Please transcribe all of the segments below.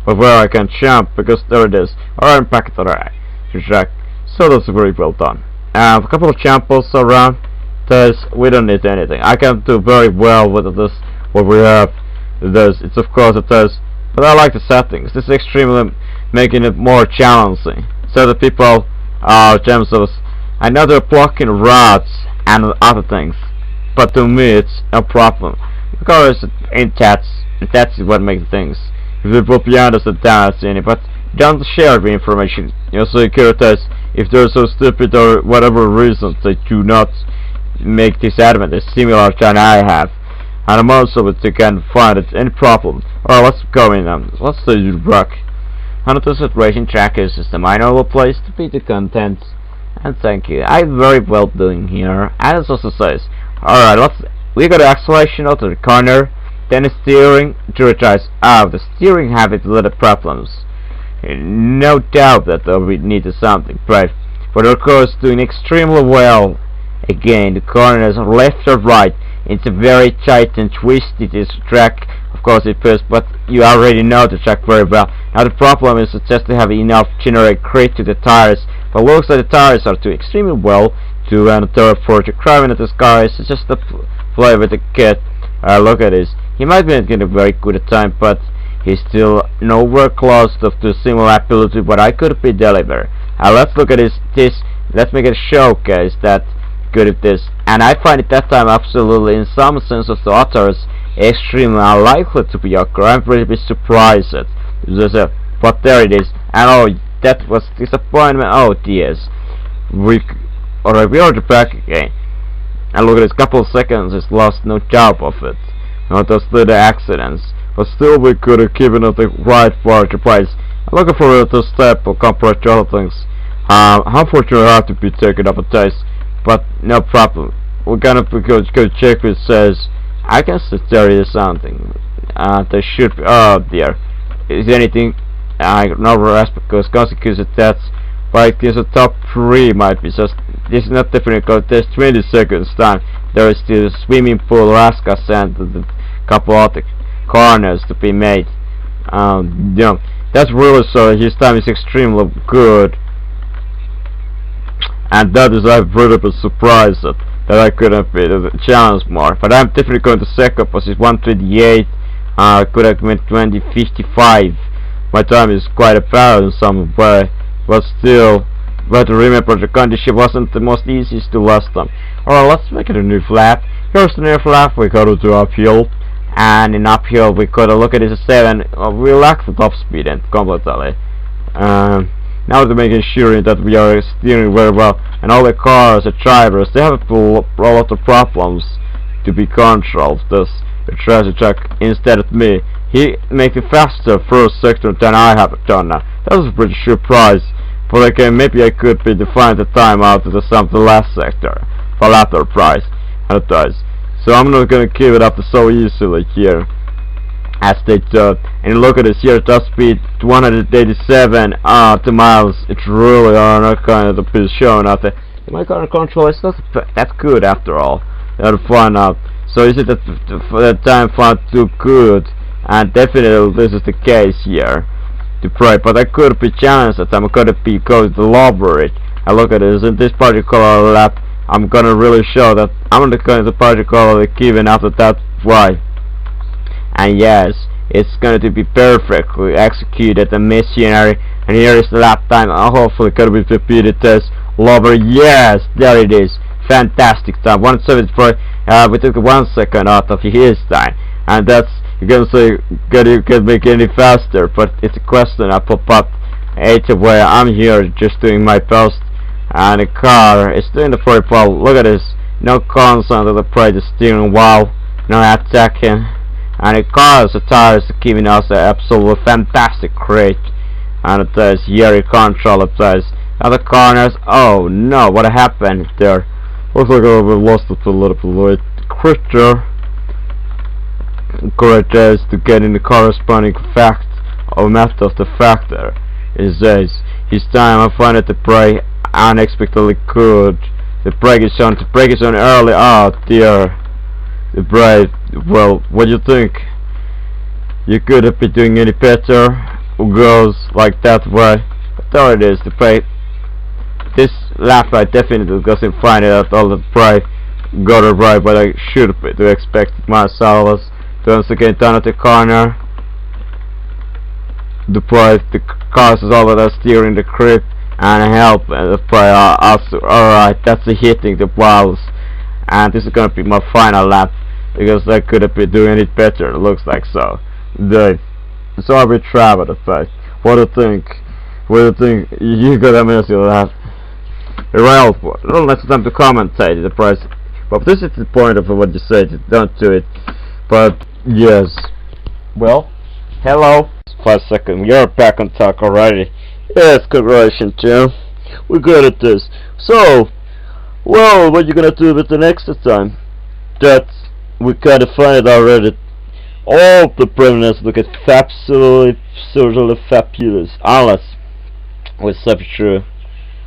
but where I can jump, because there it is. Alright, packet alright. Check. So that's very well done. A couple of jumbles around. Thus, we don't need anything. I can do very well with this. What we have. This. It's of course it does. But I like the settings. This is extremely making it more challenging. So the people themselves. I know they're blocking routes and other things. But to me it's a problem. Because that's what makes things. If people beyond us are down any, but don't share the information. Your securities, if they're so stupid or whatever reasons they do not make this advantage similar than I have. And most of it you can find it any problem. Or what's going on? What's the rock? And the situation tracker is the minor place to be the content. And thank you. I'm very well doing here. And it also says, alright, we got the acceleration out of the corner. Then the steering to retires out. The steering have its little problems. No doubt that we need something, but of course doing extremely well. Again, the corners are left or right. It's a very tight and twisty this track. Of course it is, but you already know the track very well. Now the problem is just to have enough generate grip to the tires. But looks like the tires are too extremely well to therefore to driving at this car is just to play with the kid. Look at this. He might be getting a very good time, but he's still nowhere close to the similar ability what I could be deliver. Let's look at this. Let's make a showcase that good at this. And I find it that time absolutely, in some sense of the authors, extremely unlikely to be occur. I'm pretty surprised. But there it is. And oh, that was disappointment. Oh yes. Alright, we are back again. And look at this, couple of seconds is lost, no doubt of it. Not those little accidents. But still we could have given it the right part of price. I'm looking for it to step or compared to other things. Unfortunately I have to be taken up a test. But no problem. We're gonna go check what it says. I can tell you something. There should be, oh dear. Is anything no rest because consecutive deaths. But there's a top 3 might be just this is not definitely because there's 20 seconds time. There is still swimming pool, Alaska sand, and a couple of the corners to be made. Yeah, that's really so. His time is extremely good, and that is I'm really surprised that I couldn't be the challenge more. But I'm definitely going to second position 128. Could have been 2055. My time is quite apparent in some way. But still, but remember the condition wasn't the most easiest to last time. Alright, let's make it a new flap. Here's the new flap, we gotta do uphill. And in uphill we gotta look at this 7. We lack the top speed and completely. Now to making sure that we are steering very well. And all the cars, the drivers, they have a lot of problems to be controlled. This treasure truck instead of me. He makes it faster first sector than I have done now. That was a pretty surprise. But again, maybe I could be define the time out of the last sector for latter price and it does. So I'm not gonna give it up so easily here as they do. And look at this here, top speed 187 2 miles. It's really not kind of the piece shown out there. My current control is not that good after all. You have to find out. So is it that the time found too good? And definitely this is the case here. To pray, but I could be challenged that I'm gonna be going to lower it. And look at this, in this particular lap I'm gonna really show that I'm going to particularly given after that fly. And yes, it's going to be perfectly executed and missionary. And here is the lap time. Hopefully gonna be repeated test lower. Yes, there it is. Fantastic time. 174. We took 1 second out of his time, and that's. You can say you can make it any faster, but it's a question I pop up either way. I'm here just doing my best, and the car is doing the very well. Look at this, no constant of the plate, the steering wheel, no attacking, and the car's the tires are giving us an absolute fantastic grip, and it does here control it does. Other corners, oh no, what happened there? Looks like I lost it a little bit. Critter. Correct as to get in the corresponding fact or method of the factor is this. His time I find it to brake unexpectedly good. The brake is on early. Oh dear. The brake, well, what do you think? You couldn't be doing any better. Who goes like that way? But there it is. The prey. This lap I definitely doesn't find it at all. The prey got it right, but I should be to expect myself. Was once again down at the corner. The prey, the cars is over there steering the grip and help, and the prey are also alright. That's the hitting the walls, and this is gonna be my final lap because I couldn't be doing it better. It looks like so. So I will travel the fact. What do you think? What do you think? You got a mess of that. Well, let's time to commentate the price. But this is the point of what you said. Don't do it. But yes. Well, hello. 5 seconds. You're back on talk already. Yes, congratulations, Jim. We're good at this. So, well, what you gonna do with the next time? That we kinda find it already. All the prevalence look at absolutely fabulous, unless with such true.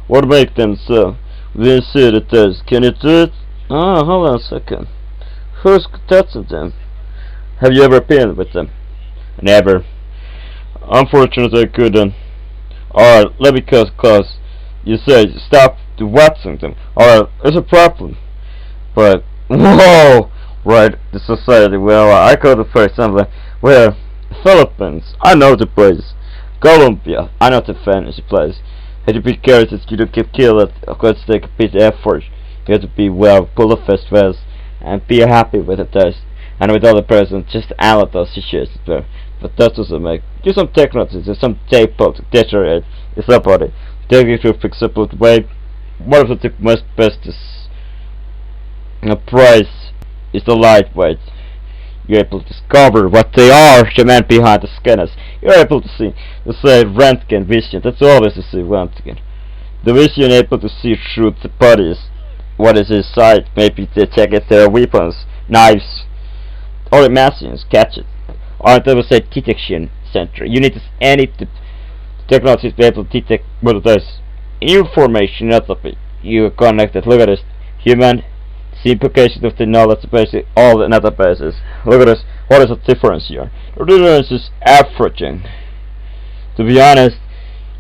What make them so? We didn't see the test. Can you do it? Oh, hold on a second. Who's testing them? Have you ever been with them? Never. Unfortunately, I couldn't. Alright, let me cut close. You say stop to watching them. Alright, there's a problem. But whoa. Right, the society, well, I go to for example, where Philippines, I know the place. Colombia, I know the fancy place. You have to be careful that you don't get killed. Of course, take a bit of effort. You have to be well, pull a fast vest, and be happy with the test. And with all the presents, just analyze those situations there. But that doesn't make. Do some technology, there's some tape to deteriorate. It's about it. Take it to fix up with way. One of the most best is a price. Is the lightweight. You're able to discover what they are, the man behind the scanners. You're able to see, say, Röntgen vision. That's always to see Röntgen. The vision able to see through the bodies. What is inside? Maybe they check if there are weapons, knives, or machines. Catch it. Or there was a detection center. You need any technology to be able to detect what it is. Information, not of it. You are connected. Look at this. Human. The implications of the knowledge basically all the databases. Look at this. What is the difference here? The difference is averaging. To be honest,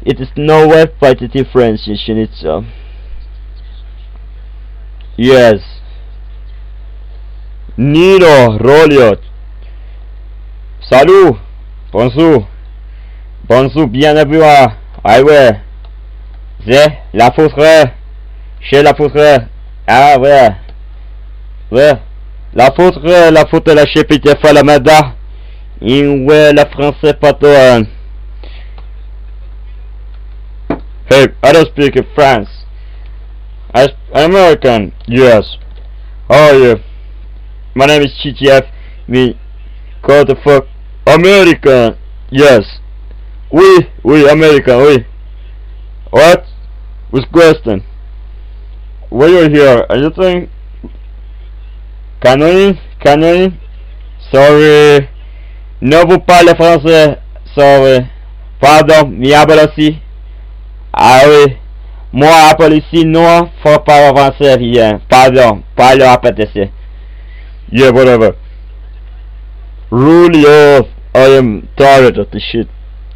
it is no way by the differentiation itself. Yes. Nino Rolio. Salut. Bonjour. Bonjour, bien everyone. Ouais. C'est la foutre. Chez la foutre. Ah ouais. Ouais, la faute de la chépite Falamada. Ouais, la français patoine. Hey, I don't speak in France. I'm American, yes. How are you? My name is GTF. Me, call the fuck American, yes. Oui, American, oui. What? Which question? Why you're here? Anything? Canoë, sorry, ne vous parlez français, sorry, pardon, mi hablo aussi, ah oui, moi appelle ici, non, faut pas avancer bien, pardon, parle répétez. Yeah, whatever. Really off, I am tired of this shit,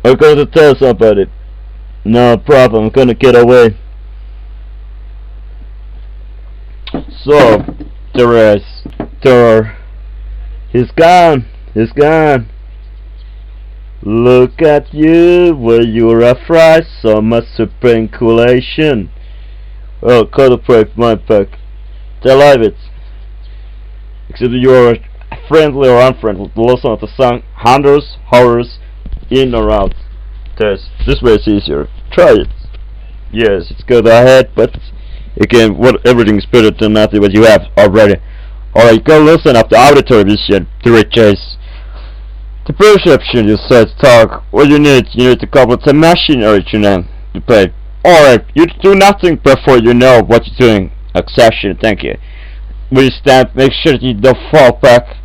I'm going to tell somebody, no problem, I'm gonna get away. So, Terror. He's gone. Look at you, where you're afraid, so much speculation. Well, call the break, my pack. They love it. Except you're friendly or unfriendly. Listen to the song, hundreds, horrors, in or out. This way it's easier. Try it. Yes, it's good ahead, but again, everything's better than nothing what you have already. Alright, go listen up the auditory vision to replace the perception you said talk. What you need to couple the machinery to play. Alright, you do nothing before you know what you're doing. Exception, thank you. When you stand, make sure that you don't fall back.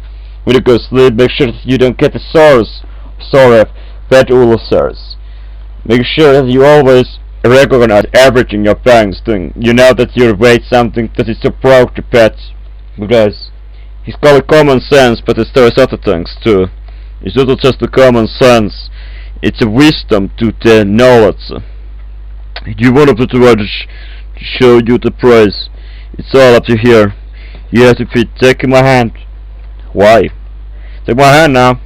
When you go to sleep, make sure that you don't get the bad ulcers. Make sure that you always recognize everything your parents doing. You know that you weight something that is approach the pets. Because he's called common sense, but there's other things too. It's not just a common sense. It's a wisdom to the knowledge. You want to to show you the prize. It's all up to here. You have to be taking my hand. Why? Take my hand now.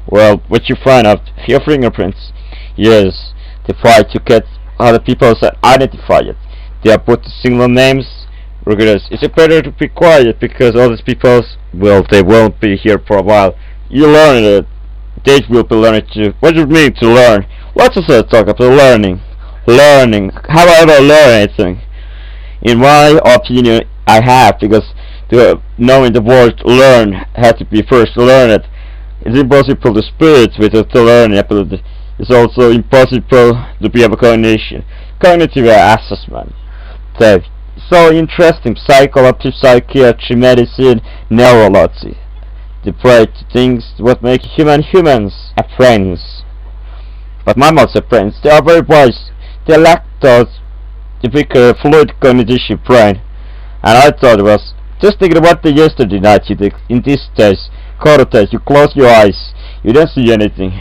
Well, what you find out? Your fingerprints. Yes, they try to get other people to identify it. They are put single names. Regardless, it's better to be quiet because all these people, well, they won't be here for a while. You learn it. They will be learning too. What do you mean to learn? Let's just talk about learning. Learning. How do I learn anything? In my opinion, I have, because knowing the word learn had to be first learned. It's impossible to spirit without the learning ability. It's also impossible to be able cognition. Cognitive assessment. So interesting. Psychology, psychiatry, medicine, neurology. The bright things what make humans are friends. But mammals are friends. They are very wise. They lack those the bigger fluid cognitive brain. And I thought it was just thinking about the yesterday night you did. In this case, auctoritate, you close your eyes, you don't see anything.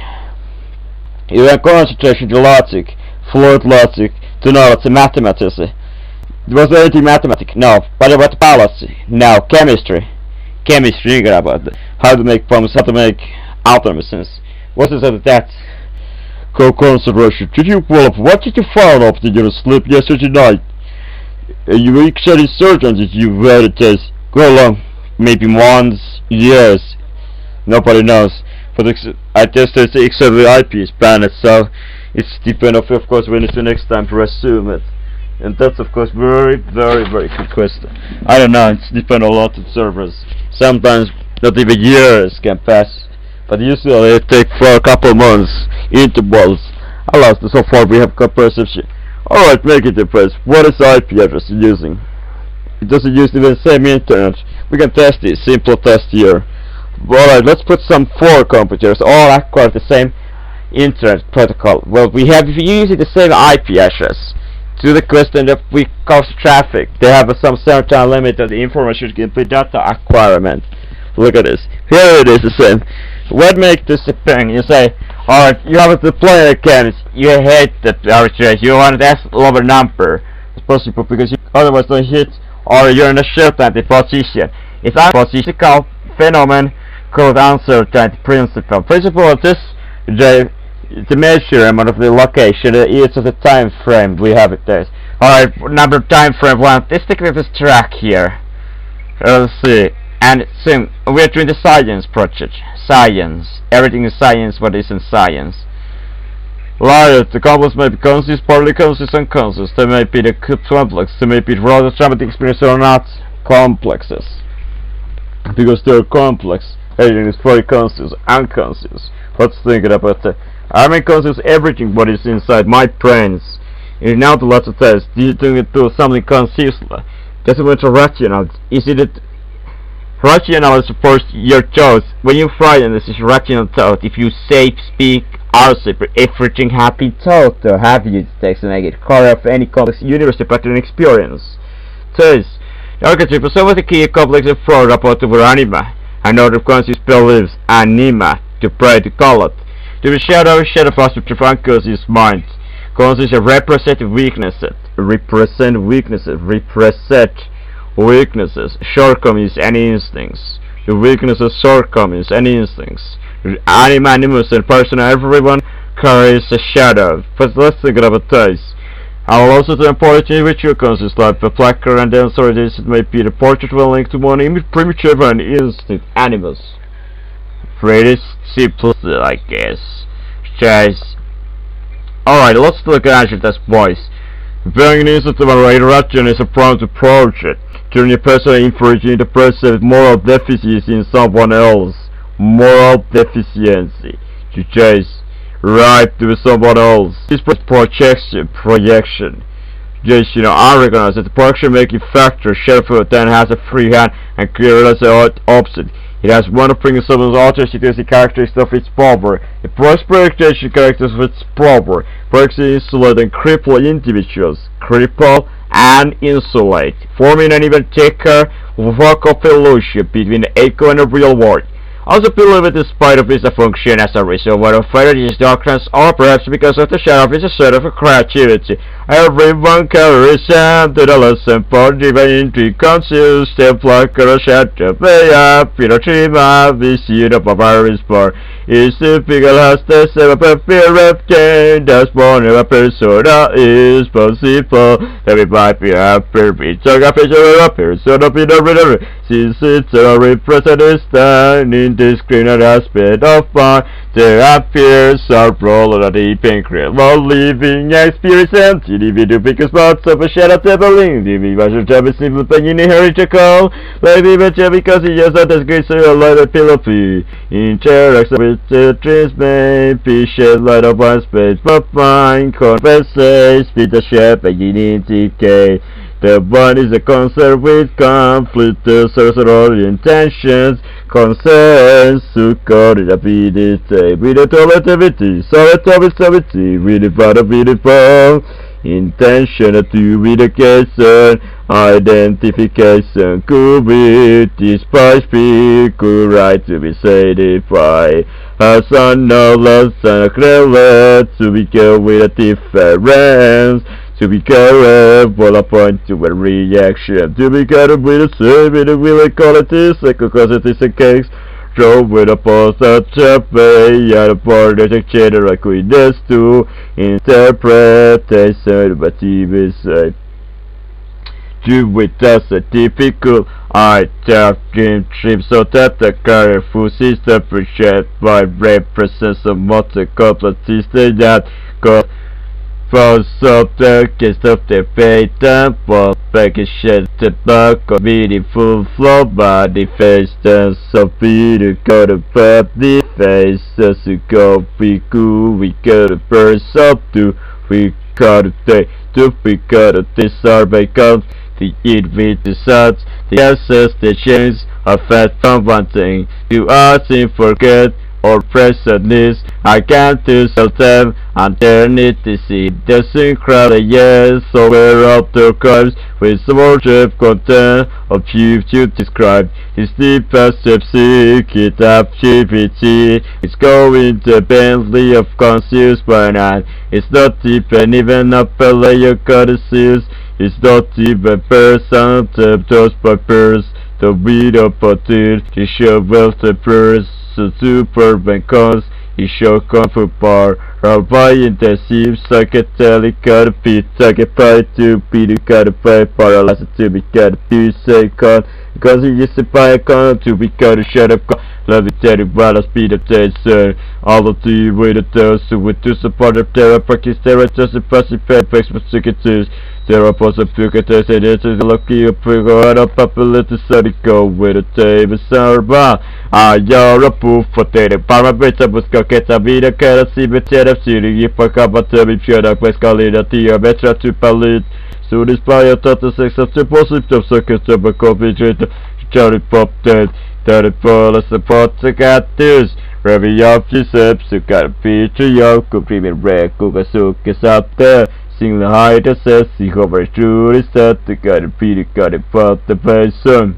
You have concentration to logic, fluid logic, to knowledge, mathematics. Was there anything mathematics? No. What about biology? No. Chemistry. Chemistry, about how to make bombs, how to make automations. What is that? Co-concentration. Did you pull up? What did you find after your sleep yesterday night? You actually certain that you read a test. Go along. Maybe months, years. Nobody knows. But I tested exactly IP is banned, so it's dependent of course when it's the next time to resume it. And that's of course very good question. I don't know, it's depend a lot on servers. Sometimes not even years can pass, but usually it takes for a couple months intervals. Alas, so far we have got perception. Alright, make it the press. What is the IP address you're using? It doesn't use even the same internet. We can test it, simple test here. Alright, let's put some 4 computers all acquire the same internet protocol. Well, we have using the same IP address. To the question that we cause traffic, they have some certain limit of the information can be data acquirement. Look at this. Here it is the same. What makes this a thing? You say, alright, you have to play again. You hate that arbitrage. You want that lower number. It's possible because you otherwise don't hit, or you're in a certain position. It's a positional phenomenon called uncertainty principle. Principle of this, the measurement of the location is of the time frame we have it there. Alright, number time frame 1. Let's take this track here. Let's see. And soon we're doing the science project. Science. Everything is science, what isn't science. Liar, the complex may be conscious, partly conscious, unconscious. They may be the complex, they may be rather traumatic experience or not complexes. Because they're complex, everything is very conscious, unconscious. Let's think about that. I'm conscious everything what is inside my brains. And now the lots of tests, you do something consciously. Doesn't matter rational. Is it rational is first your choice. When you frighten, this is rational thought. If you say, speak, also everything happy thought or have you text and make it core of any complex universal pattern experience. Thus, the archetype is some of the key complex of fraud about over anima. Another conscious beliefs anima to pray to call it. To the shadow positive unconscious mind. Conscious represent weaknesses, shortcomings and instincts. The weaknesses, shortcomings and instincts. Anima, animus and person, everyone carries a shadow. But let's think about this. I will also to important individual conscious life, a blacker and denser it may be the portrait will link to one primitive and instinct animus. Pretty simple, I guess. Guys. Alright, let's look at it as boys. Being an instant of a interaction is a prompt to project. Turning a personal information into perceived moral deficiency in someone else. Moral deficiency. To chase. Right to someone else. This projection. Just, unrecognized that the projection making factor, Sheffield then has a free hand and clearly as the opposite. It has one of bringing someone's authenticity characteristic of its power. It projection characters of its power. Breaks insulate and cripple individuals. Cripple and insulate. Forming an even thicker work of illusion between the echo and the real world. also believe it in spite of its function as a reservoir of various darkness, or perhaps because of the shadow of its sort of creativity. Everyone carries on to the lesson for divinity conscious, step like a shadow, way up, Hiroshima, visit of a virus bar. Is the figure has the same fear of change, that's born of a persona is possible. Every might be happy, we talk a picture of a persona, be the reader. Since it's a representation in the screen aspect of mind, there appears a role of a deep and credible living experience and individual because parts of a shadow tabling, the individual have a simple opinion heretical, like even because he has not as great a light of philosophy. Interacts with the trees may be shed light of one space, but mind conversates with the shape and decay. The one is a concern with conflict, the source of all intentions, concerns to coordinate with the relativity, solidarity, with the part of beautiful intention to education, identification, could be despite speaker right to be satisfied. Has a knowledge and a credit to be good with a difference. To be careful a point to a reaction. To be careful with a same with a will quality, because it is a case. Draw with a post of way and a part of the general equidus to interpretation of a TV side. Do with us a typical dream trip so that the careful system appreciated by represents a multi-coupled system that goes for the case of the patent for package the back of beautiful flow body face and so beautiful got a body face as you go we got a burst up to we got a day to we got a disarray count the eat with the suds the access the change of fat from one thing to us in forget or presentness, I can't do so them and turn it to see the synchrony yes over of the crimes with worship content of chief to describe his deep seek it up GPT it's going to Bentley of conscious by night it's not even a player courtesies it's not even person to those papers the video potter to show wealth the purse superb and cons is show comfort bar or by intensive psychedelic therapy psychopath to be the cardiac paralysis to be cardiac second because he is a biocon to be cardiac shut up levitated by the speed of tension all of the way to those who would do support of terror practice terror just a passive effects for psychiatrists there are possible psychiatrists and it is a lucky figure of popularity so they go with a table server you're a proof for the parameter busca che ta vida che la si mettere siri e poi capata mi fiora questa linea tia metra tu palit su display tutto sex of the positive circuit of a computer cherry pop dead that for the support to get this review of yourself so got a picture yo could premium red cook is up there sing the high that says see over through the set to get a pretty got it for the person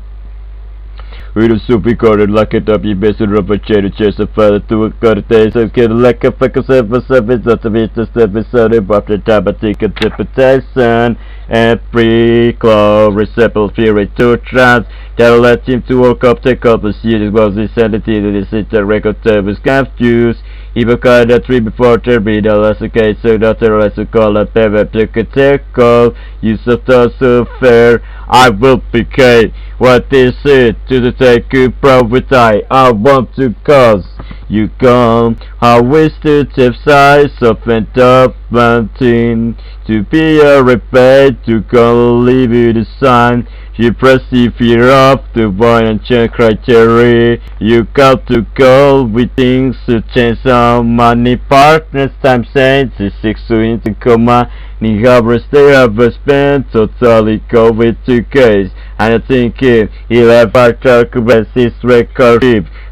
with a super corded like it up, you best rubber chair to chase a father to a cut a taste and get like a fuck a 7 that's a bit to step inside it after time I take a tip of Tyson and free claw receptacle period to trans that'll let him to work up take up the seat as well as insanity to the city record tables confused even kind of 3 before turby the last case so that there is a call up ever took a tackle use of the so fair I will become what is it to the take you profit I want to cause you come how wish to tip size of and up mountain to be a repaid to go leave you the sign you perceive fear of the boy and check criteria you got to go with things to change some money partners time sense is 6 to into comma ni hours they have spent totally go with 2 case and I think he'll have a talk about his record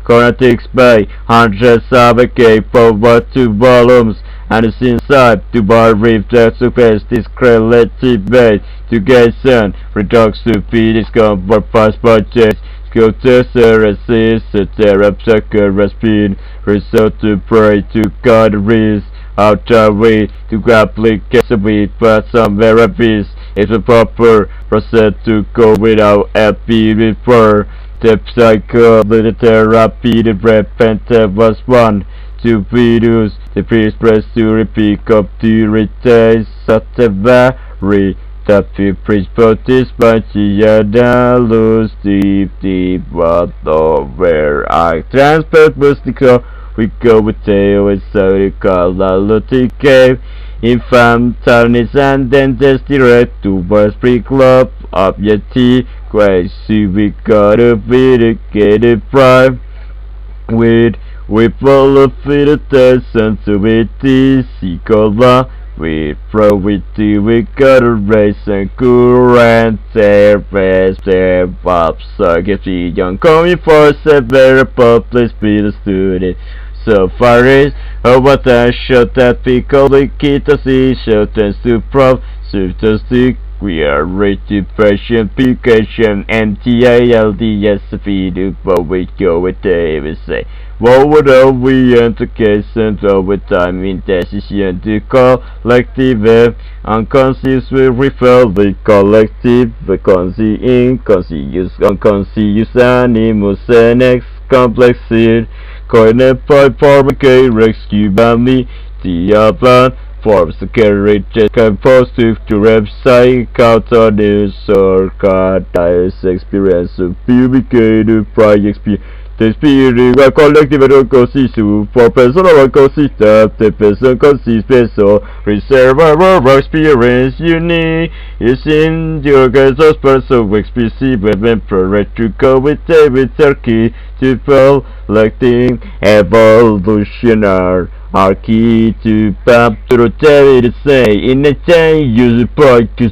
Chronatics by hundreds of a K for what 2 volumes and it's inside to bar reef that surpass this relative base to get sun redux to feed its comfort fast budget Sculptor resist the terror sucker speed, resort to pray to God risk. Out of way to applicate with but some therapies. It's a proper process to go without LP before. The psychology therapy, the repentance was one. To videos, the priest press to repeat up to retain such a very tapi preach but this but the lose deep what where I transport mystical we go with tail with so you call the cave infam tarnish and then just direct to was pre club of yeti crazy we gotta be the gated prime with full of it and to be TC cola we probability we gotta race and current there pops so get the young coming for severe public speed student so far is what I shot that because we keep to see shot and to prov substantic we are rated patient application MTALDS feed but we go with David say what would we education over time in decision to collective unconscious will refer the collective the unconscious animals and X complexity coined by formic rescue family the plan forms the character composed to website counter news or card experience of publicated prior experience. The spirit of collective consists for personal consists of the person consists of reservoir experience unique is in the organizer's person explicit when project to go with David Turkey to collecting evolutionary are key to pump to rotate the say in a chain use the point to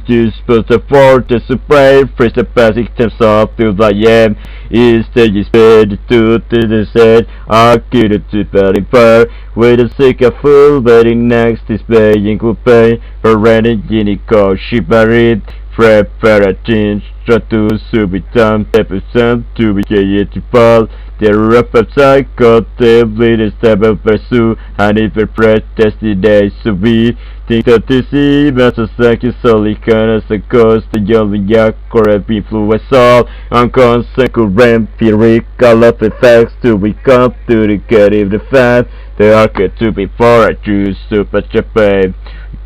support the supply press the basic terms of to the is the speed to the set are key to verify with the sick of full betting next display include pay for running genico shibarit preparations to subitum episode to be to fall the website got the latest stable pursue and if it press yesterday so we think that this is a second silicon as a cost the young yak correct influence all unconsequent empirical of effects to become to the negative the fact they are good to be for a juice super Japan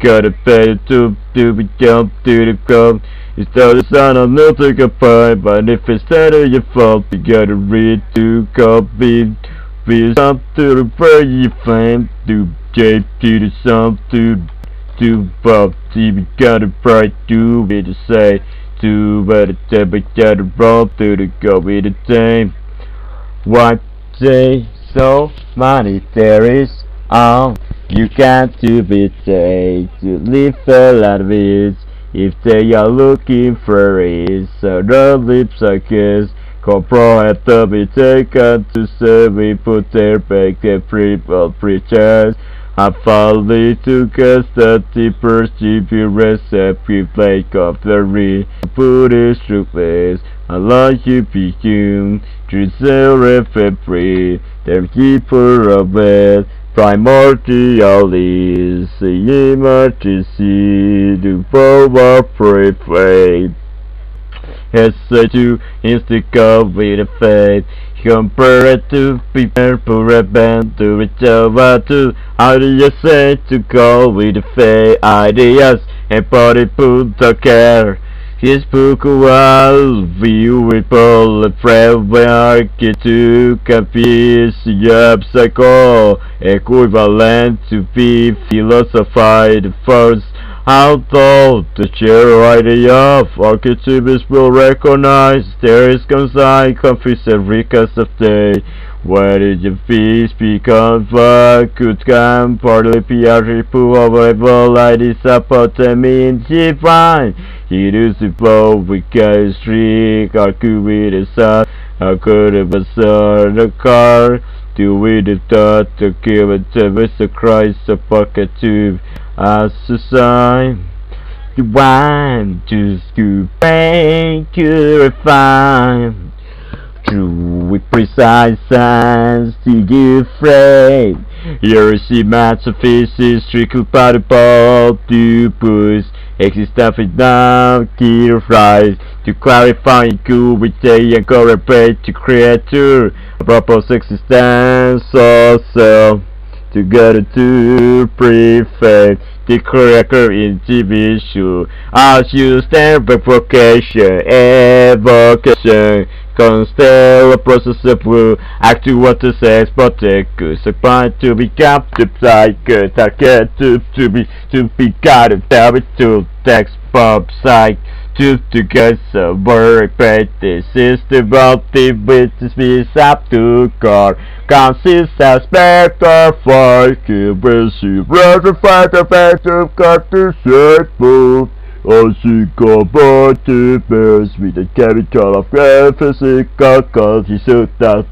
gotta pay to become to the come. It's the sound of no take a point, but if it's that of your fault, you gotta read to copy. Be some to the very fame, to J to the sum to Bob TV gotta bright to be to say to but the table gotta roll to the go with the same. What say so many there is you got to be safe to live a lot of it. If they are looking for it, so the lips I kiss, compro have to be taken to serve we put their back the people preachers. I finally took us the first GP recipe plate of the re Buddhist truths. I like you become to sell referee, the keeper of it. Primordial is the emergency to power prepared. Has to instigate with a faith. Compare it to prepare for a band to recover to ideas say to go with the faith ideas and body put the care. His book will view people framework to compete psycho equivalent to be philosophied first. Although the sheer idea of archetypes will recognize there is concise confused recast of day. Where did your fees become could come partly PR pool available like this support mean he fine. He does the ball with guys streak argue with the sun. How could it was the car? Do we the thought to give it to Mr. Christ a pocket tube as a sign? The wine to scoop and purify. true with precise science to give frame. Here is the maths of physics, trickle particle to push. Exist stuff is now theorized to clarify equity and correlate to creature. A proposed existence also together to prefect the corrector individual as you stand vocation, evocation, constant process of will act to what the sex protector supply to become the psycho target to be guided to text pop psych to get sober practice system of the business is up to car consists as better for to receive fight a better got to set move or psychopaths with a capital of physical cause he should not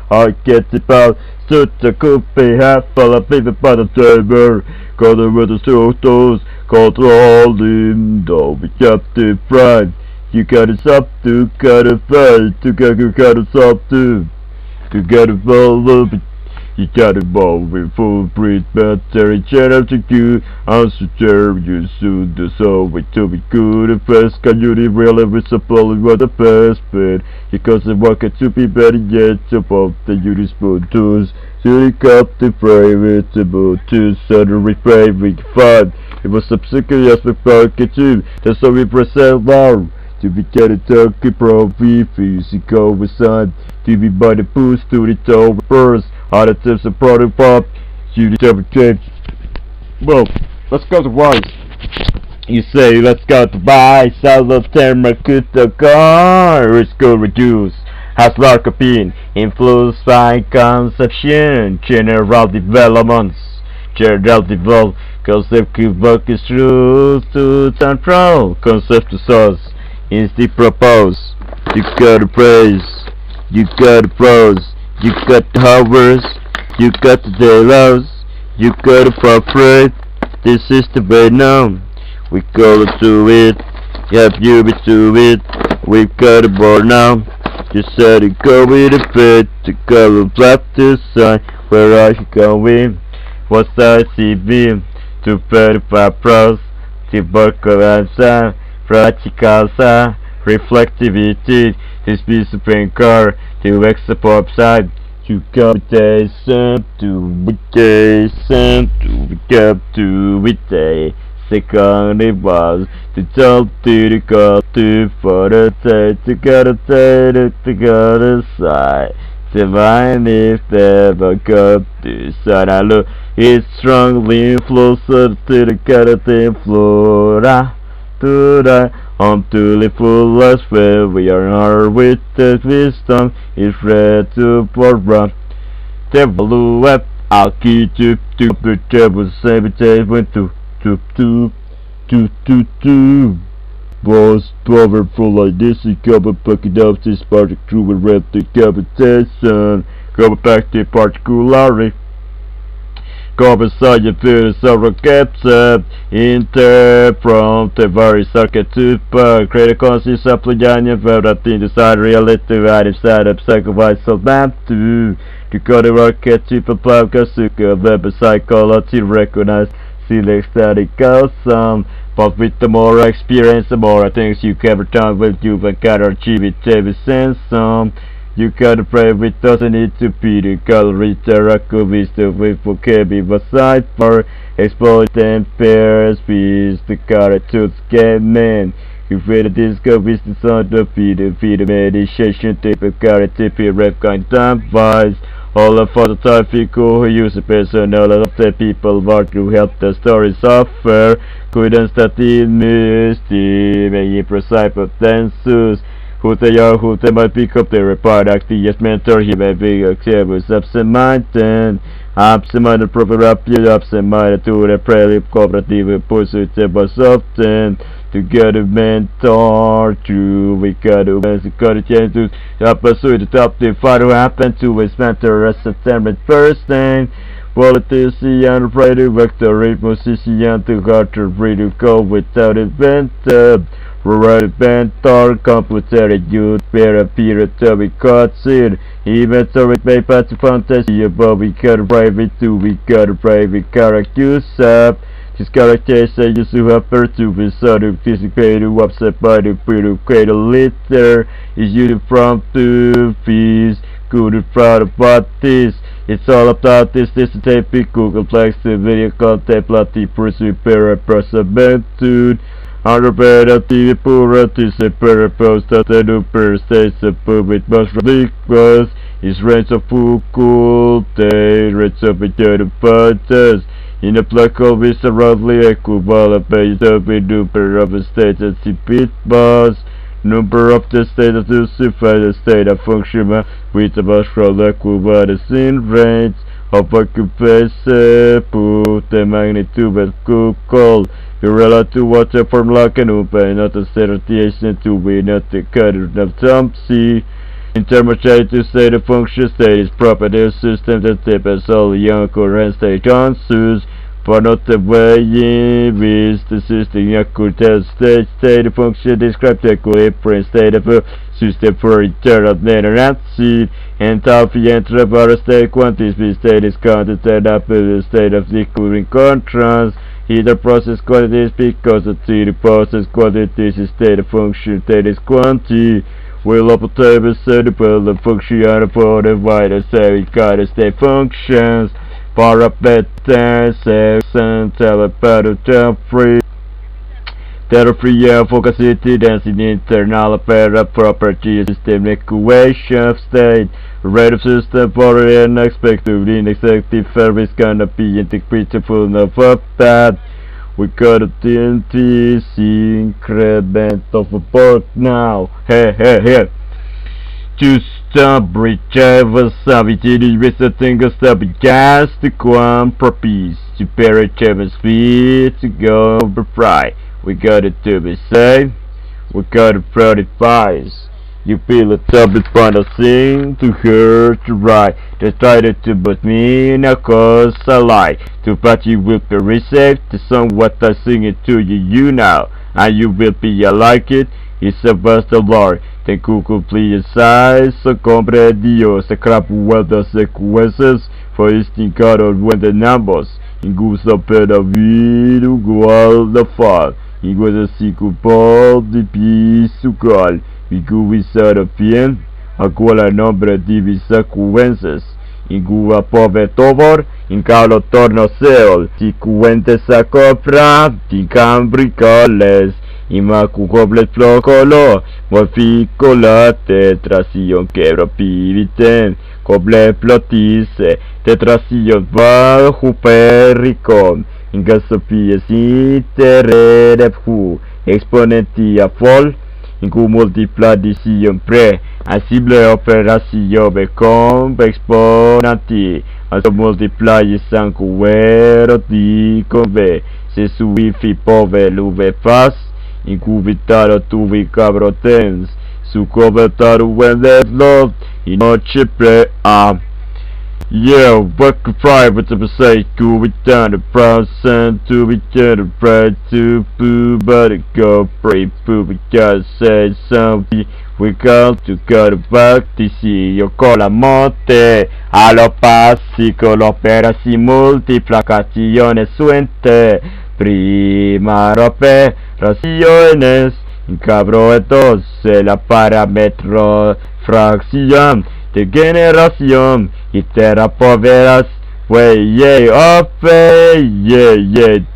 I get about stood the could be half full of people by the table got with the photos control him though we kept it pride you got it up to got it fight to got it up to get it all you got it ball with full breed battery channel to you answer you soon the soul with to be good at first can you really with support what the best but because the worker to be better yet above the unis tools so you got the private about to suddenly pray with fun it was subsequently as we pocket too that's how we present now to be getting turkey pro physical with sun to be by the boost to the toe first other tips and product pop you determine change. Well, let's go to wise. You say let's go to buy sell of thermocuta car risk will reduce has large opinion influenced by conception general developments general develop concept work is through to control concept to source is the propose you got to praise you got to pros you got the hovers you got the delos you got to appropriate this is the way now we go to it yep you be to it we got a board now just said to go with the fit to go and flap this side where I should go in what's the CV to 35 pros to work around side practical side reflectivity this piece of paint car to extra pop side to come to with a to with a second it was to talk to the car to for the take to get a to go to side to find if they ever got to side I look it's strongly influenced to the karate flora to the to the fullest where we are with the wisdom is ready to pour run develop I'll keep to the table same table to was powerful like this you come and pick it up this particle through and red the capitation come back to particularly come beside your feelings several captured inter from the various archetypal create conscious application for that in the side reality right inside of psychopaths so that to go the archetypal podcast web psychology recognize select static some but with the more experience the more things you can return with you and can achieve it every sense you gotta pray with doesn't need to be the gallery terraco vista with vocabulary aside for exploit and pairs with the characters game man you read this go with the sound of the meditation tape of character rep kind time wise all of the typical who use a personal of the people want to help the story suffer couldn't study mystic may precise potentials who they are, who they might pick up their product, yes mentor, he may be a clever absent-minded, proper appeal, absent-minded to the prayer, cooperative, positive, often, to get a mentor, to we got to chance to pursue the top, the father happened to his mentor as September 1st, and politician, radio vector, musician, to garter, radio code without inventor, rural inventor, computer, youth, period, to be caught, sin, inventory, paper to fantasy, above we got private, to we got private character, up. His characters are used to appear to be sort of physically upset by the pretty create a litter, is used from two fees, good proud about this. It's all about this tape, Google Plex, the video content, plotty, pursue, percent, under better TV, poor, this a pair post that the new pair stays a pub with most ridiculous. His range of full cool day, rates of a third fighters. In a black hole with a roughly equivalent base of a duper of a state as the pit boss. Number of the state of the the state of function with a mushroom equivalent in range of occupancy, put the magnitude of cool. You're relative to water formula can open, not a certification to be not the cutter of some C. In terms of to state of function state is property system that depends all young current state consuls, but not the way in which the system occurs state of function describes the equilibrium state of a system for internal energy, enthalpy and state quantity state is counted and up the state of the equilibrium contrast. Either process quantities because the process quantities is state of function state is quantity. Will obtain suitable function for the wider state kind of state functions. Parameter section telepath free. Free focusity density internal pair property system equation of state. Rate of system for an expected inexactive service gonna be integrated full of that. We got a TNT increment of a port now. Hey. To stop retrieve savagely resetting a stop gas to quam properties. To pair speed to go over fry. We got it to be safe. We got it prioritize. You feel a double point of thing to her to right. Decided to put me in a cause a lie. To but you will be received to somewhat I sing it to you now. And you will be like it. It's a vast lore. Then Google please size so comprendió se crapuel das sequências foi estincado when the numbers in gusto pela vida igual da fal igual a ciclo de piso igual igual a bien igual a nombre de sequências igual a povetovor in calo torno seol sequentes a copra di cambricoles Ima cu complet flocolo, morficola, tetrasion quebra pivite, complet plotise, tetrasion va hupericom, ingasopia si terere hu, exponentia fol, in cu multipladition pre, asible operation becom exponenti, also multiply sancuero di conve, se suifi pove luve fas, incubitaro tuvi cabrotens, su comentario when there's love, in noche pre yeah, what could private to say, cubitano the procent to be turned pride to poo, but it go pray poo, because say something, we got to cut back to see your cola mote, allo passi con l'operazione multiplicazione suente, prima operaciones, cabro entonces la parámetro fracción de generación y terapoveras,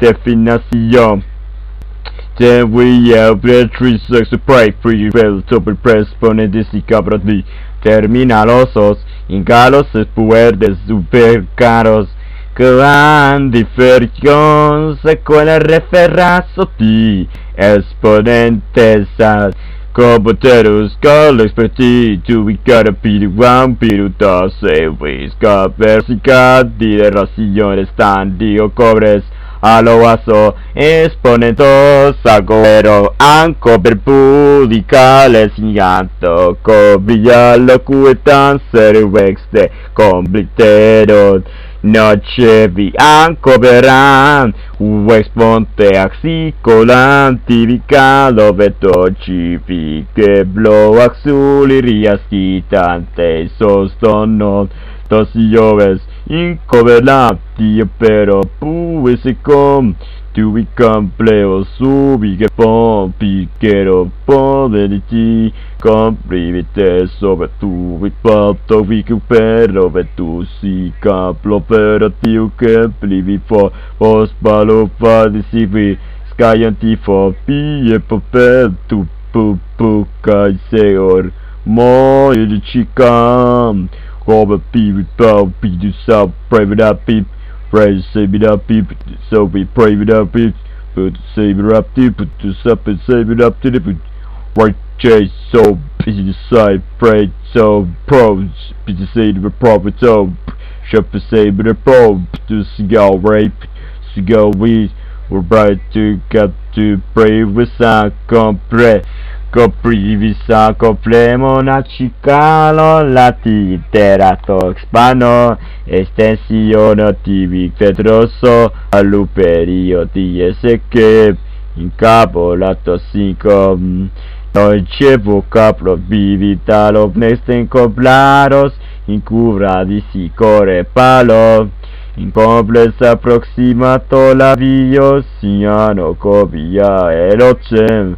definición. Then we have the 3 6 to pray pretty well to be exponentes y cabro de terminalosos, ingalos puerdes super caros. Gran diferencia con el referazo de exponentes a computeros con la expertise to be got a PD1, PD2, service, capacidad de ración estandio cobres a lo vaso exponentos agoro anco perpudicales giganto cobilla lo cuetan servex de compliteros noche bianco verán, exponte axicolan, tibicalo vetoci, che blo axuli riascitante, sostonon, tosioves, incovelati, pero puisicom, tu compleo subi che pom, piquero poderiti, comprivite sobre tu vipato vicupero, vetu si caplo operativo che plivi for, os palo padisivi, scayantifo, pie popel, tu pu caiseor, mo il chicam, come pivi pau, pidu sub, private up pip. Pray save it up, people. So we pray it up, people. Put save it up, people. To sup and save it up to the put. Right chase, so busy to side. Pray so pros. Busy say the proper so. Shop and save it pro. To cigar rape. Cigar weed. We're bright to get to pray with sa compre. Coprivisa complemo nachicalo lati terato expano estensiono tibi pedroso aluperio ds che in capo lato 5 non c'è vocabolo vivitalo nesten coplaros in cura di sicore palo in complex approximato la vio siano copia elocem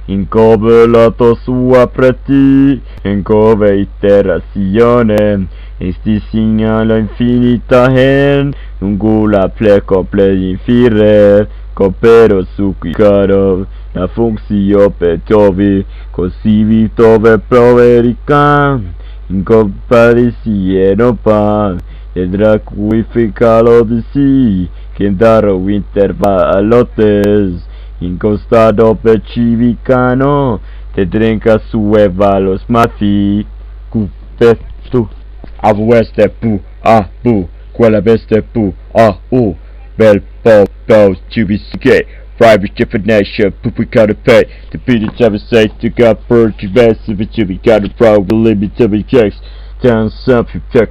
in cove lato sua preti, in cove iterazione, esti segnalo infinita hen, nungula pleco infire, copero su caro, la funzio petovi, così vitove proverican, in comparisi e no pan, e dracuificalo di si, che daro winter va allotes, in costado pecivicano, te drenca sueva los mafi, cupe tu, aveste pu, a pu, quella veste pu, a u, bel po, tubisque, private definition, pupicado pay, the pity to say to got purchase, if it should be got a problem, limit to be checks, turn something, check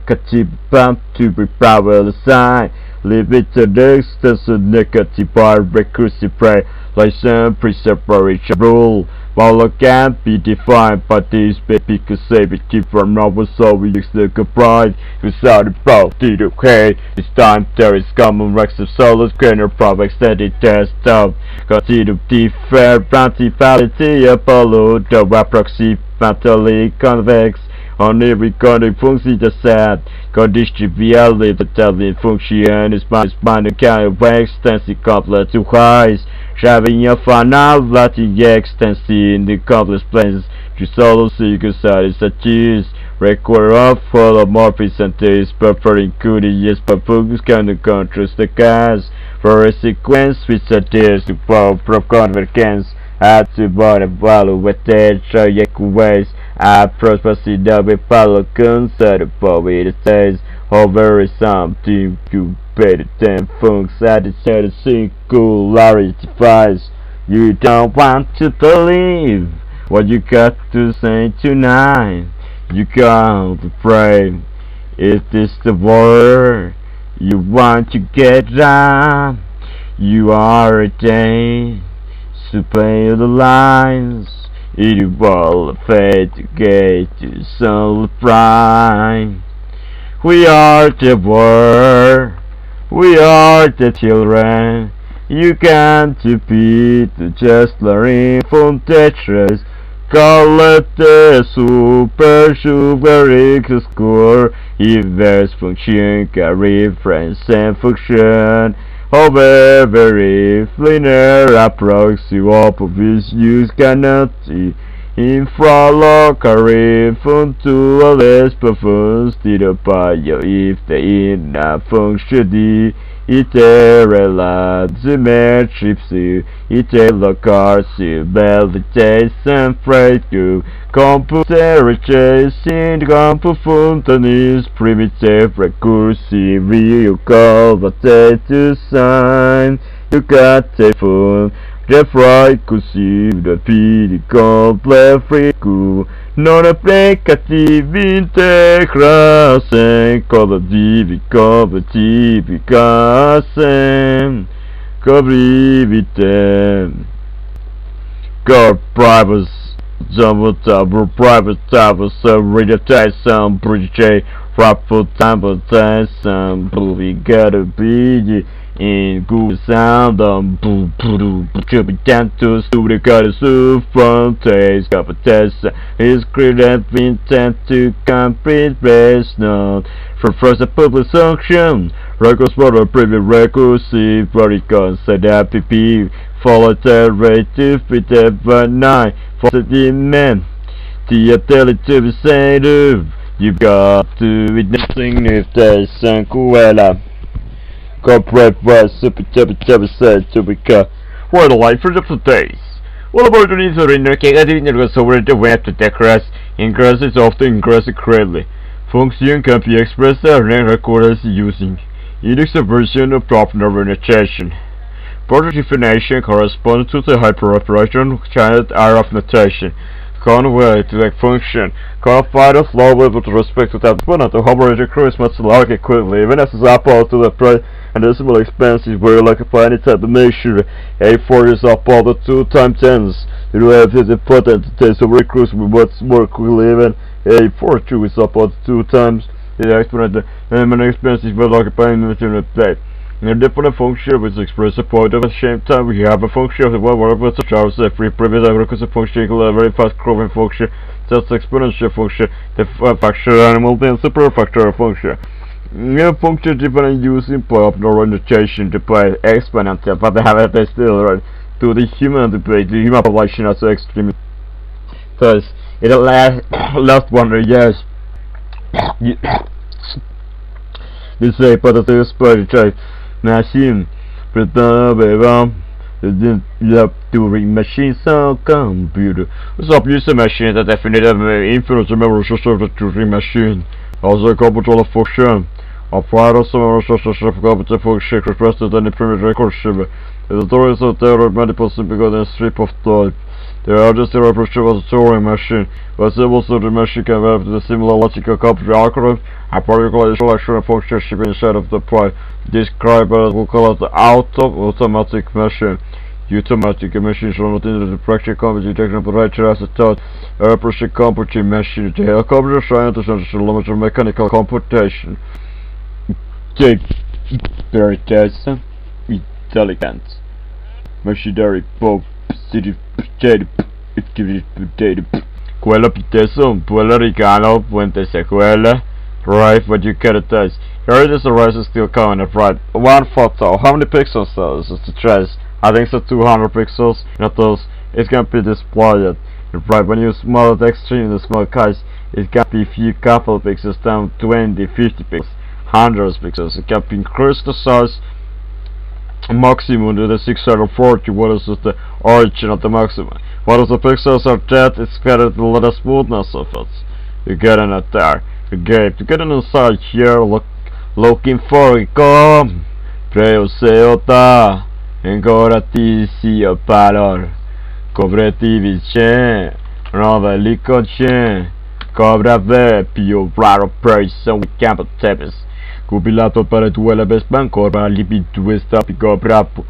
bump to be power sign. Leave it to the extent of negative bar recursive prey, like some pre-separation rule. While it can't be defined by these baby could save it keep from novel so we use the pride without a pro did okay. This time there is common rex of solos grainer prob extended test of consider fair bountifality Apollo the approximately convex. On every conic function the set conditionality the telling function is by the kind of extensive complex to highs having a final Latin extensive in the complex planes to solo sequence such as require of holomorphic sentence preferring including yes but focus kind of contrast the cast for a sequence which adheres to form from convergence at to bottom value with the ways a prosperity that we follow considerable with it says over something to better than funks at the set of singularity device. You don't want to believe what you got to say tonight. You got to pray. Is this the word you want to get down? You are a day to play the lines. It will fade to get to some pride. We are the world, we are the children. You can't defeat the just learning from Tetris. Call it the super score. If there's function, can reference and function. However, if linear approach of this use cannot see infralocal to a less performance to the bio if the inner function d iterelad symmetry itelocar validation freight to computer chasing compufuntanis primitive recursive you call the to sign you got a full che fai così da fili completi non applicativi integrasse collativi competitivi casse coprivite core private private tables redit some bridge rapid temple some we gotta be in good sound could be down to the goddess of frontiers competence is created intent to complete best note for first public function records for a previous recursive vertical set up pp follow the rate to fit ever 9 for the demand the ability to be said you've got to witnessing if there's some coela corporate was super said to become what a life for the days. What about the needs of the over the web to decorate ingress is often ingressed correctly. Function can be expressed as recorders using index version of proper notation. Proper definition corresponds to the hyperoperation channeled area of notation. Convey to the function codified of flow with respect to that exponent. The operator crews must log equivalently even as is applied to the price and decimal expenses where like apply any type of measure. A4 is applied to 2 times 10s. The have is important to test the recruits with what's more quickly even. A4 2 is applied 2 times the exponent and expenses will occupy in the plate. In a different function which expresses a point at the same time, we have a function of the one word with such as a free previous recursive function equal a very fast growing function, just exponential function, the factor animal then superfactorial function. New function different using point of notation to play exponential, but they have they still right to the human debate, the human population as extreme. Thus, in the last 100 years, this is a positive spirit machine, but during machine so computer. So use a machine that definitely infinite memory resources during machine. Also computer function. Apply also resources of computer function requested any primitive recursive. The stories of there are many possible because in strip of type. There are just a representative of the Turing machine, but symbols of the machine can have the similar logical computer algorithm, a particular selection of functions inside of the pipe. Describe as we'll call it the automatic machine. Automatic machines are not into the practical computation operator as a thought, a representative computing machine. The computer scientists understand limits of mechanical computation. Take very test, intelligent, machinery, both. Quella piteso, quella ricano, puente sequela, right, but you can't test. Here it is, the rest is still coming up, right. One photo, how many pixels though? Is the trace? I think so 200 pixels, not those, it's gonna be displayed. Right, when you small the extreme, the small case, it can be few couple pixels down 20, 50 pixels, hundreds of pixels, it can be increased the size maximum to the 640. What is the origin of the maximum? What is the pixels are dead? It's better to let the smoothness of it. You get in it there. You get inside here looking for it. Come Preo seota ancora ti sia valor covretivi c'è nuova lico c'è cobra ve più raro person with campo tepes Cubilato para duela best bancor para lipi twist up go brap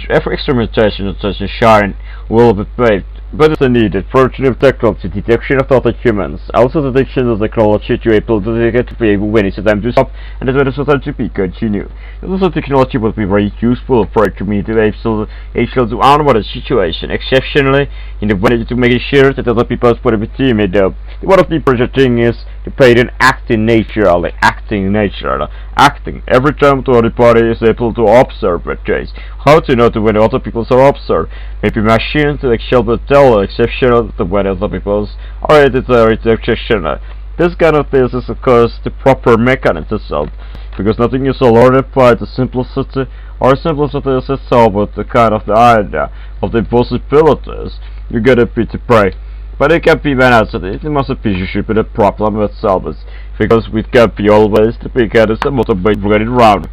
every experimentation and such a sharing will be paid, but it's needed for technology detection of other humans, also detection of technology to able to get to be able when it's time to stop and as well as time to be continue. Also technology will be very useful for it to meet the able to onward a situation, exceptionally in the way to make sure that other people's point of view made up. One of the projecting is to pay an acting naturally, acting every time the other party is able to observe a case. How to know when other people are observed? Maybe machines to actually tell exceptional to when other people are exceptional. This kind of thing is of course the proper mechanism itself, because nothing is learned by the simplicity or simplicity is itself with the kind of the idea of the possibilities. You gotta be to pray. But it can be managed, it must be should be the problem itself is because we can be always to pick at some motivate get it round.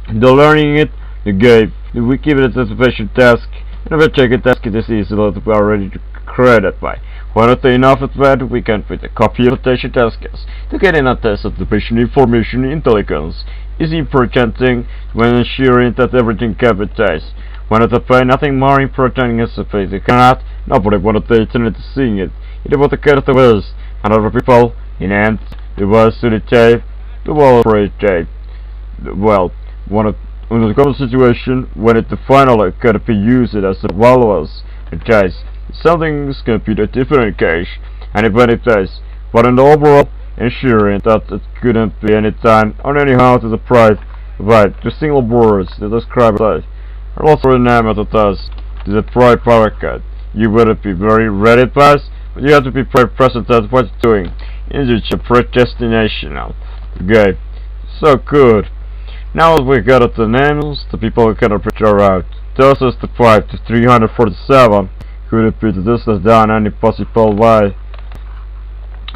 The learning it, the game If we give it a sufficient task, and if we check a task it is easily to be already created by. When at enough of that, we can fit a copy of the tasks to get in a test of the patient information intelligence is important thing when ensuring that everything can be tested. When at the play, nothing more important is the face you cannot, nobody wanted the internet to seeing it. It was the cat of the worst, and other people, in end, the worst to the tape, the wall for it tape. Well, when the common situation, when it finally can be used as a values, it says, something's going to be a different case, and if it does, but in the overall, ensuring that it couldn't be any time or anyhow to the price, right, the single words that describe it, and also the name of the task, to the pride paragraph. You better be very ready fast, but you have to be very present at what you're doing. It's a predestination now. Okay, so good. Now that we got at the names, the people who cannot picture out. This is the 5 to 347. Could it be that this is done any possible way?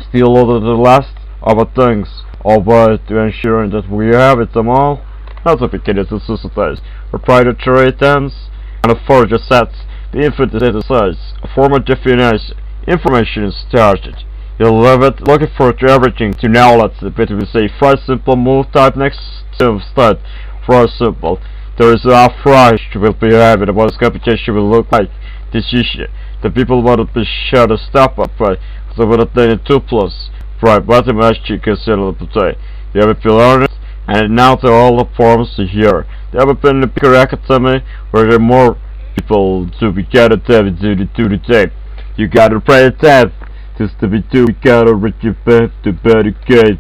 Still other the last of the things, albeit to ensuring that we have it them all. Not to begin to suscite proprietary terms and a forger sets, the infinite data size, a form of definition, information is started. You'll love it, looking forward to everything to now let's bit we say first simple move type next to start first simple. There is a fresh will be having about this computation will look like this issue. The people want to be sure to stop up by so what they 2 plus right bottom as you can settle the play. You have a learned and now to all the forms to here. There have been the bigger academy where there are more people to be gathered to the tape. You gotta pray the tape. Just to be too, we gotta reach your bed to educate.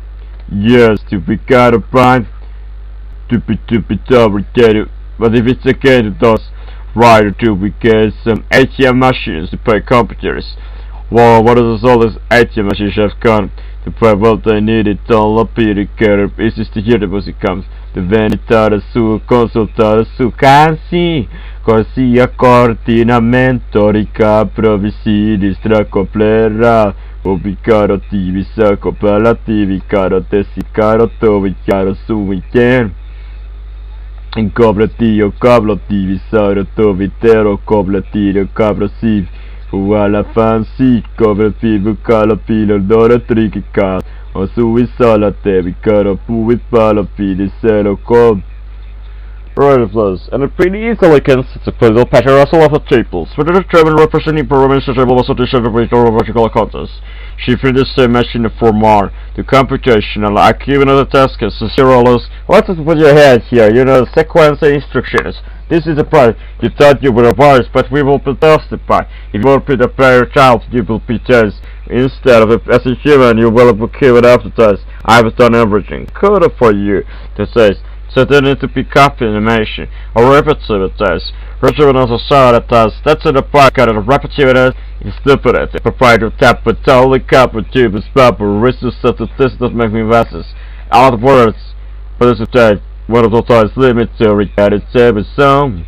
Yes, to be gotta find to be fabricated. But if it's again it does right to we get some ATM machines to pay computers. Well, what is all this ATM machines have gone to pay what they needed all up here together. It's just to hear the music comes. The venitare su consultare su casi così accortinamento ricapro visi distracoplerà ubicarativi sacopalativi carotesi carotovi chiaro su weekend in coblatio cablotivi sarotovi tero coblatio cabrosivi uguale a fancy cobrativo calapilo d'ora trichica o sui salatevi caro pui palapidi zero cob. Right, plus, and it pretty easily can sit a puzzle pattern as a lot of tables, with a determined representing parameters such as association of vertical contents. Shifting the same machine for more, the computational IQ and other tasks, the serials. Let's put your head here, you know, sequence and instructions. This is the part you thought you were a virus, but we will be testify. If you will be the player child, you will be test. Instead of as a human, you will be killed after test. I have done everything. Code for you. That says. So they need to be copy animation or repetitive test. Retrieving also saw that test. That's in the part kind of repetitive is stupid. The proprietor tap with totally copper tube is proper risk set to this that make me versus. Out of words. But this is that one of the times limit to regard it service song.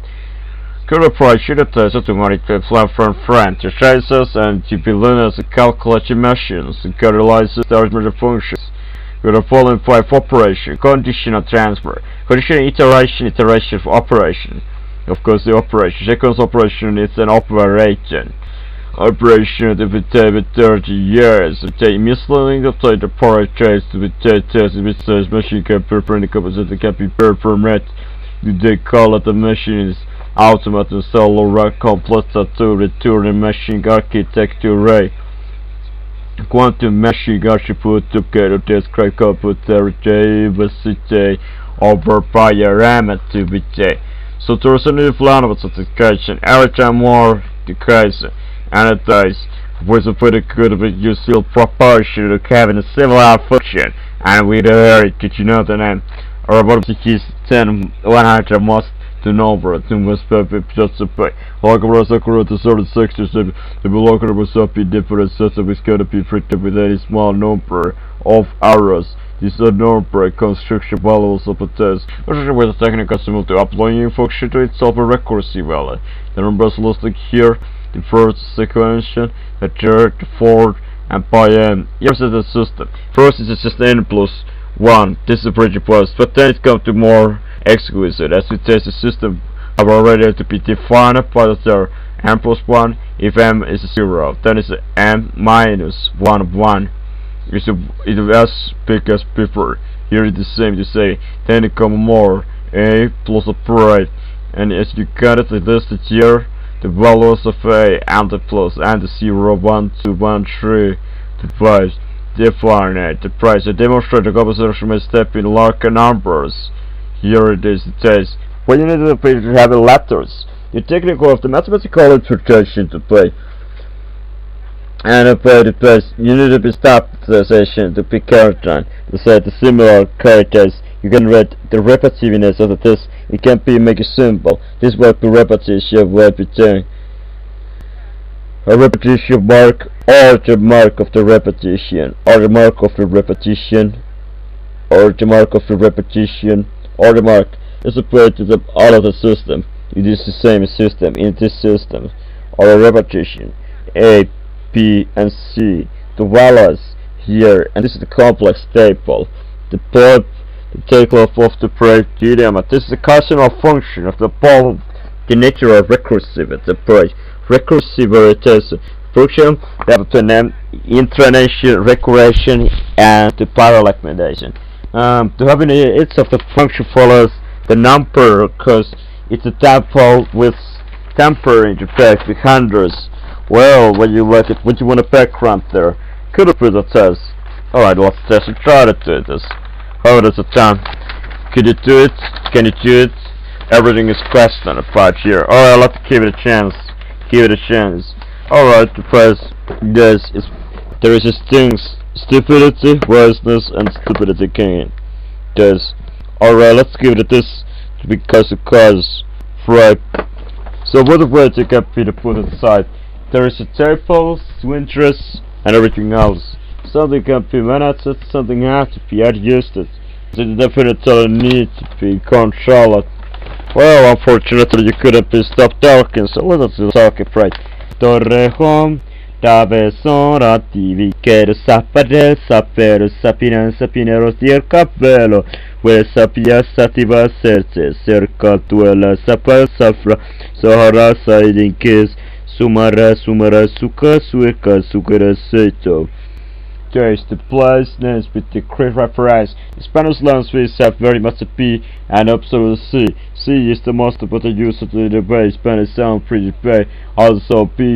Could apply should have tested to monitor plan from friend to traces and to be learners to calculate machines and catalyze the arithmetic functions. With the following 5 operation, conditional transfer, conditional iteration for operation. Of course the operation, second operation is an operation. Operation that will take 30 years. It takes misleading to play the power trace to be tested with such machine can perform the composite can be performed. They call it the machine is automated solar complex to return the machine architecture array. Quantum machine put together this crack up with their diversity over parameter. So there's a new plan of certification every time more the case and it does with a pretty good but useful proportion of having a similar function and with the did you know the name or about the keys 10 100 most to number to must be just a pay. Like a rosacro to sort of 67, the blocker was up in different sets of is going to be printed with any small number of errors. This is a number construction values of a test, which is with a technical symbol to applying function to itself a recursive value. The numbers listed here, the first sequential, the third, the fourth, and by n. Here's the system. First is just n plus 1, this is pretty plus, but then it comes to more exquisite as we test the system are already to be defined by the m plus 1. If m is 0, then it's m minus 1 1. It is as big as before. Here it is the same to say, then it come more a plus a pride, and as you got it listed here, the values of a and the plus and the 0, 1, 2, 1, 3 device define the price. To demonstrate the composition may step in larger numbers. Here it is, it says, when you need to have letters, the technical of the mathematical interpretation to play. And apply the place, you need to be stabilization to be character. To say the similar characters, you can read the repetitiveness of the test. It can be make a symbol. This will be repetition will be doing a repetition mark, or the mark of the repetition, or the mark of the repetition, or the mark of the repetition, or the mark is applied to the all of the system. It is the same system in this system, or a repetition. A, B, and C, the values here, and this is the complex table. The point, the table of the paradigm. This is the cardinal function of the bulb, the nature of recursive. The point recursive function they have to name intranation, recursion, and the parallel implementation. To have an it's of the function follows the number because it's a temple with temper interface with hundreds. Well, when you look at what you want a background there, could have put a test. Alright, let's test and try to do this. How does it done? Could you do it? Can you do it? Everything is questioned about here. Alright, let's give it a chance. Give it a chance. Alright, the first this is there is this things stupidity, wiseness, and stupidity king. This. Alright, let's give it this because of cause right. So what the words you can be to put aside. There is a table, interest, and everything else. Something can be managed, something has to be adjusted. The definitely need to be controlled. Well, unfortunately you couldn't be stopped talking, so let us talk it right. Torrejon, Tabeson, Rativi, Quero Sapare, Sapero, Sapinan, Sapineros, Dier Capello, Where Sapia Sativa Serce, Cerca Tuela, Sapa Safra, Sahara Siding Kiss. Sumara, Sumara, Suka, Sueka, Sukara, Seto. There is the plus names with the great reference. The Spanish language have very much a P and absolute C. C is the most important use of the debate. Spanish sound pretty bad. Also P.